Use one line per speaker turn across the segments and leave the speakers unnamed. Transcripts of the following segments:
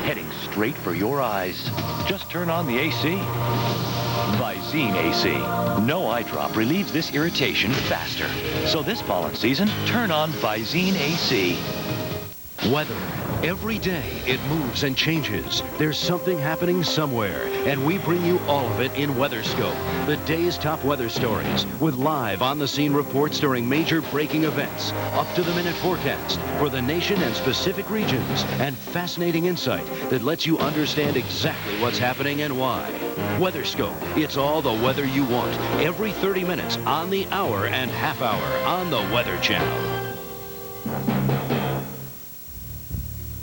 heading straight for your eyes. Just turn on the AC. Visine AC. No eye drop relieves this irritation faster. So this pollen season, turn on Visine AC.
Weather. Every day it moves and changes. There's something happening somewhere, and we bring you all of it in WeatherScope, the day's top weather stories, with live on-the-scene reports during major breaking events, up-to-the-minute forecast for the nation and specific regions, and fascinating insight that lets you understand exactly what's happening and why. WeatherScope, it's all the weather you want, every 30 minutes on the hour and half hour on the Weather Channel.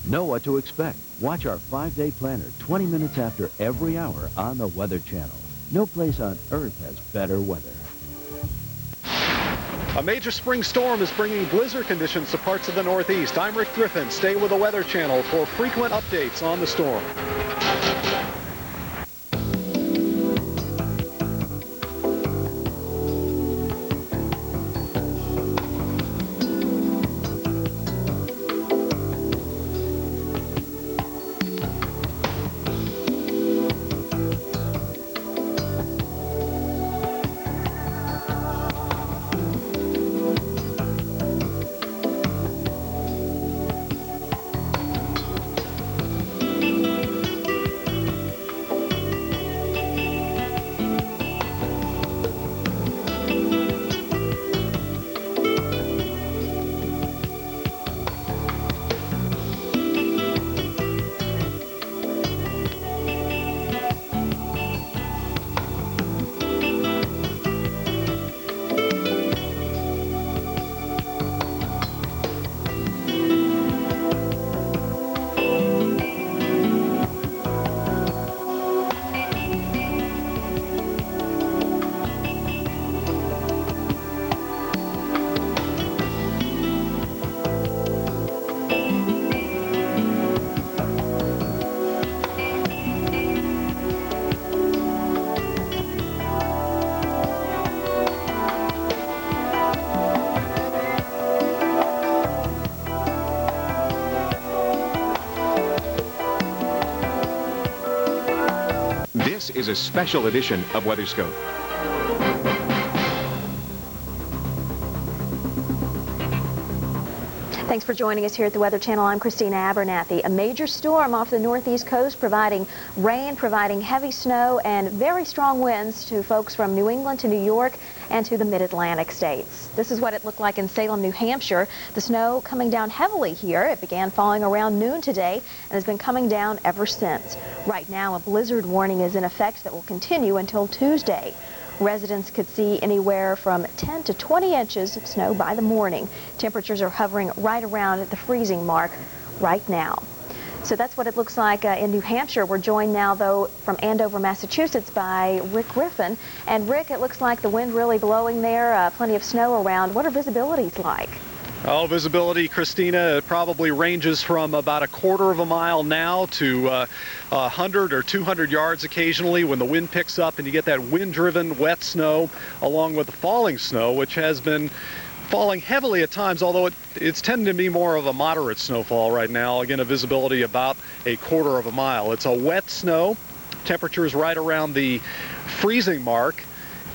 Know what to expect. Watch our 5-day planner 20 minutes after every hour on the Weather Channel. No place on Earth has better weather.
A major spring storm is bringing blizzard conditions to parts of the Northeast. I'm Rick Griffin. Stay with the Weather Channel for frequent updates on the storm.
This is a special edition of WeatherScope.
Thanks for joining us here at the Weather Channel. I'm Christina Abernathy. A major storm off the northeast coast providing rain, providing heavy snow and very strong winds to folks from New England to New York and to the mid-Atlantic states. This is what it looked like in Salem, New Hampshire. The snow coming down heavily here. It began falling around noon today and has been coming down ever since. Right now, a blizzard warning is in effect that will continue until Tuesday. Residents could see anywhere from 10 to 20 inches of snow by the morning. Temperatures are hovering right around the freezing mark right now. So that's what it looks like in New Hampshire. We're joined now, though, from Andover, Massachusetts by Rick Griffin. And Rick, it looks like the wind really blowing there, plenty of snow around. What are visibilities like?
Oh, visibility, Christina, it probably ranges from about 1/4 of a mile now to 100 or 200 yards occasionally when the wind picks up and you get that wind-driven wet snow along with the falling snow, which has been falling heavily at times, although it's tending to be more of a moderate snowfall right now. Again, a visibility about 1/4 of a mile. It's a wet snow. Temperatures right around the freezing mark.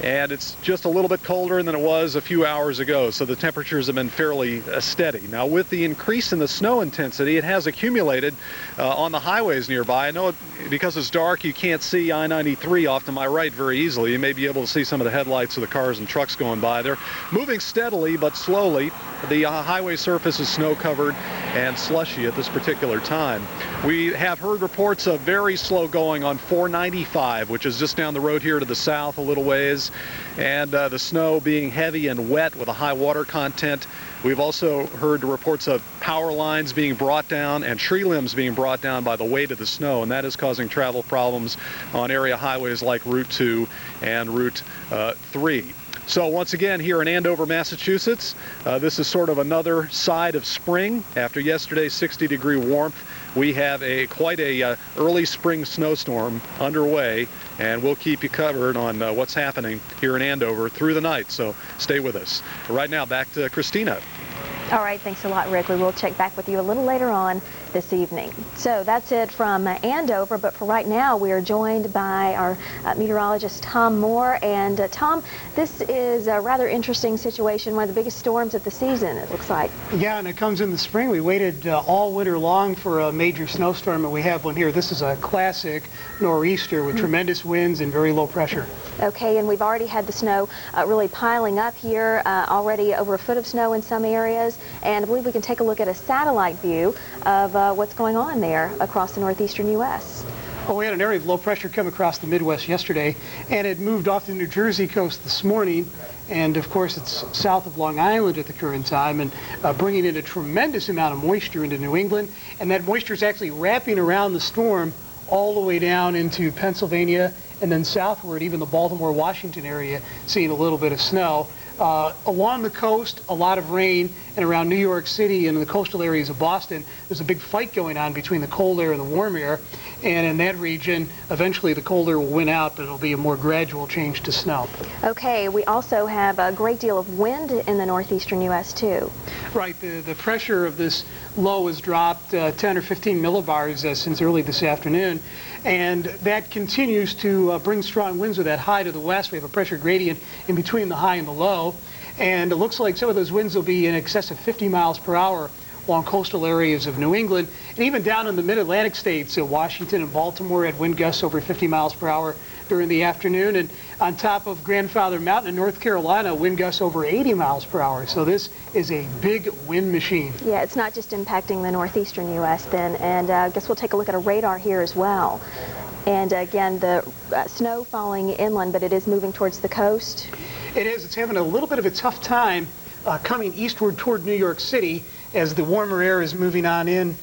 And it's just a little bit colder than it was a few hours ago, so the temperatures have been fairly steady. Now, with the increase in the snow intensity, it has accumulated on the highways nearby. I know because it's dark, you can't see I-93 off to my right very easily. You may be able to see some of the headlights of the cars and trucks going by. They're moving steadily but slowly. The highway surface is snow-covered and slushy at this particular time. We have heard reports of very slow going on 495, which is just down the road here to the south a little ways, and the snow being heavy and wet with a high water content. We've also heard reports of power lines being brought down and tree limbs being brought down by the weight of the snow, and that is causing travel problems on area highways like Route 2 and Route 3. So once again, here in Andover, Massachusetts, this is sort of another side of spring. After yesterday's 60-degree warmth, we have quite a early spring snowstorm underway, and we'll keep you covered on what's happening here in Andover through the night. So stay with us. Right now, back to Christina.
All right, thanks a lot, Rick. We will check back with you a little later on. this evening. So that's it from Andover, but for right now we are joined by our meteorologist Tom Moore. And Tom, this is a rather interesting situation, one of the biggest storms of the season, it looks like.
Yeah, and it comes in the spring. We waited all winter long for a major snowstorm, and we have one here. This is a classic nor'easter with tremendous winds and very low pressure.
Okay, and we've already had the snow really piling up here, already over a foot of snow in some areas, and I believe we can take a look at a satellite view of what's going on there across the northeastern U.S.
Well, we had an area of low pressure come across the Midwest yesterday, and it moved off the New Jersey coast this morning. And of course, it's south of Long Island at the current time, and bringing in a tremendous amount of moisture into New England. And that moisture is actually wrapping around the storm all the way down into Pennsylvania and then southward, even the Baltimore, Washington area, seeing a little bit of snow. Along the coast, a lot of rain, and around New York City and in the coastal areas of Boston, there's a big fight going on between the cold air and the warm air. And in that region, eventually the cold air will win out, but it'll be a more gradual change to snow. Okay, we also have a great deal of wind in the northeastern U.S. too. Right, the pressure of this low has dropped 10 or 15 millibars since early this afternoon, and that continues to bring strong winds with that high to the west. We have a pressure gradient in between the high and the low, and it looks like some of those winds will be in excess of 50 miles per hour along coastal areas of New England, and even down in the mid-Atlantic states, Washington and Baltimore had wind gusts over 50 miles per hour during the afternoon, and on top of Grandfather Mountain in North Carolina, wind gusts over 80 miles per hour. So this is a big wind machine. Yeah, it's not just impacting the northeastern U.S. then, and I guess we'll take a look at a radar here as well. And again, the snow falling inland, but it is moving towards the coast. It is. It's having a little bit of a tough time coming eastward toward New York City as the warmer air is moving on in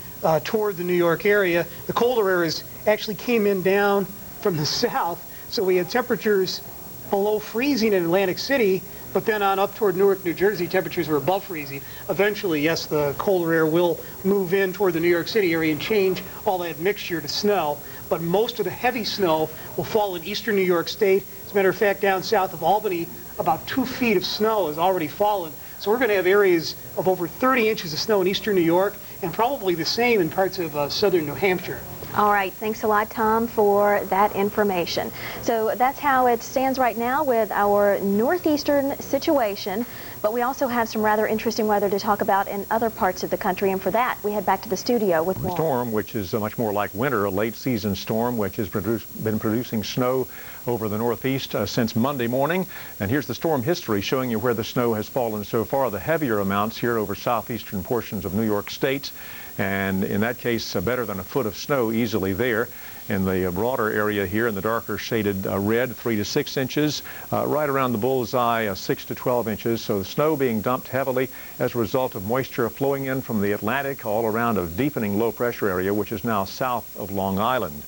toward the New York area. The colder air actually came in down from the south, so we had temperatures below freezing in Atlantic City, but then on up toward Newark, New Jersey, temperatures were above freezing. Eventually, yes, the colder air will move in toward the New York City area and change all that mixture to snow, but most of the heavy snow will fall in eastern New York State. As a matter of fact, down south of Albany, about 2 feet of snow has already fallen. So we're going to have areas of over 30 inches of snow in eastern New York, and probably the same in parts of southern New Hampshire. All right, thanks a lot, Tom, for that information. So that's how it stands right now with our northeastern situation, but we also have some rather interesting weather to talk about in other parts of the country, and for that, we head back to the studio with more.
Storm, which is much more like winter, a late season storm, which has been producing snow over the northeast since Monday morning. And here's the storm history showing you where the snow has fallen so far. The heavier amounts here over southeastern portions of New York State, and in that case better than a foot of snow easily there. In the broader area here in the darker shaded red, 3 to 6 inches, right around the bullseye 6 to 12 inches. So the snow being dumped heavily as a result of moisture flowing in from the Atlantic all around a deepening low pressure area, which is now south of Long Island.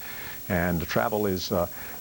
And the travel is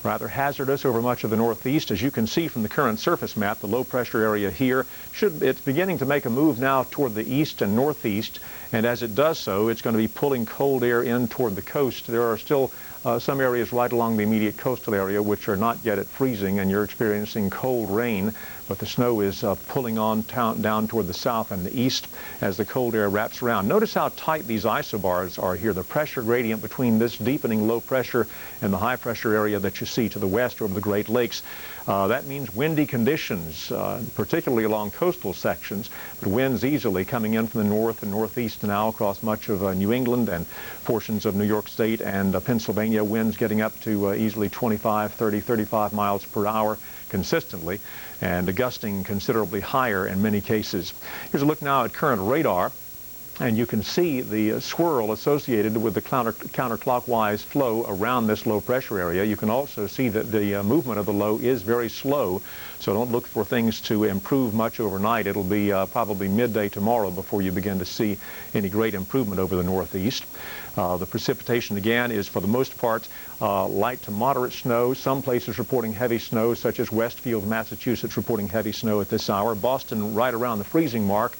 rather hazardous over much of the northeast. As you can see from the current surface map, the low pressure area here, it's beginning to make a move now toward the east and northeast, and as it does so, it's going to be pulling cold air in toward the coast. There are still some areas right along the immediate coastal area which are not yet at freezing, and you're experiencing cold rain, but the snow is pulling on down toward the south and the east as the cold air wraps around. Notice how tight these isobars are here. The pressure gradient between this deepening low pressure and the high pressure area that you see to the west over the Great Lakes. That means windy conditions, particularly along coastal sections, but winds easily coming in from the north and northeast now across much of New England and portions of New York State and Pennsylvania. Winds getting up to easily 25, 30, 35 miles per hour consistently, and gusting considerably higher in many cases. Here's a look now at current radar. And you can see the swirl associated with the counterclockwise flow around this low pressure area. You can also see that the movement of the low is very slow, so don't look for things to improve much overnight. It'll be probably midday tomorrow before you begin to see any great improvement over the northeast. The precipitation again is for the most part light to moderate snow. Some places reporting heavy snow, such as Westfield, Massachusetts, reporting heavy snow at this hour. Boston right around the freezing mark.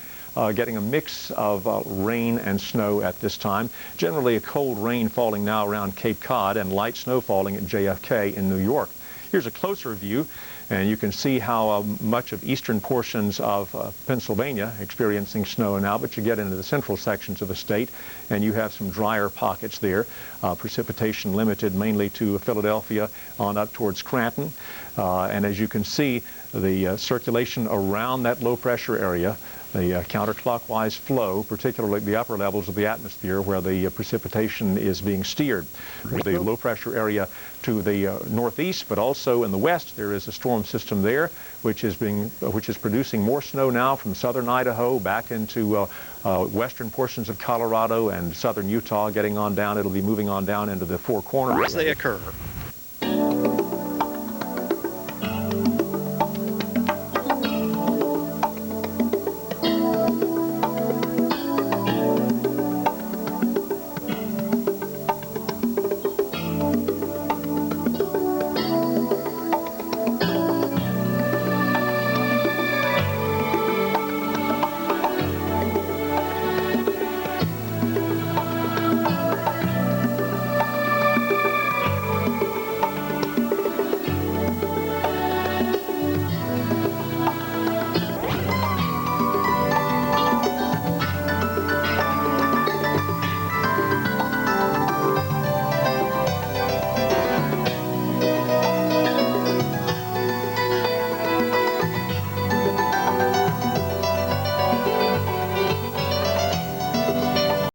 Getting a mix of rain and snow at this time. Generally a cold rain falling now around Cape Cod and light snow falling at JFK in New York. Here's a closer view And you can see how much of eastern portions of Pennsylvania experiencing snow now, but you get into the central sections of the state and you have some drier pockets there. Precipitation limited mainly to Philadelphia on up towards Scranton. And as you can see, the circulation around that low pressure area, the counterclockwise flow, particularly the upper levels of the atmosphere where the precipitation is being steered. The low pressure area to the northeast, but also in the west, there is a storm system there which is producing more snow now from southern Idaho back into western portions of Colorado and southern Utah, getting on down. It'll be moving on down into the Four Corners.
As they occur.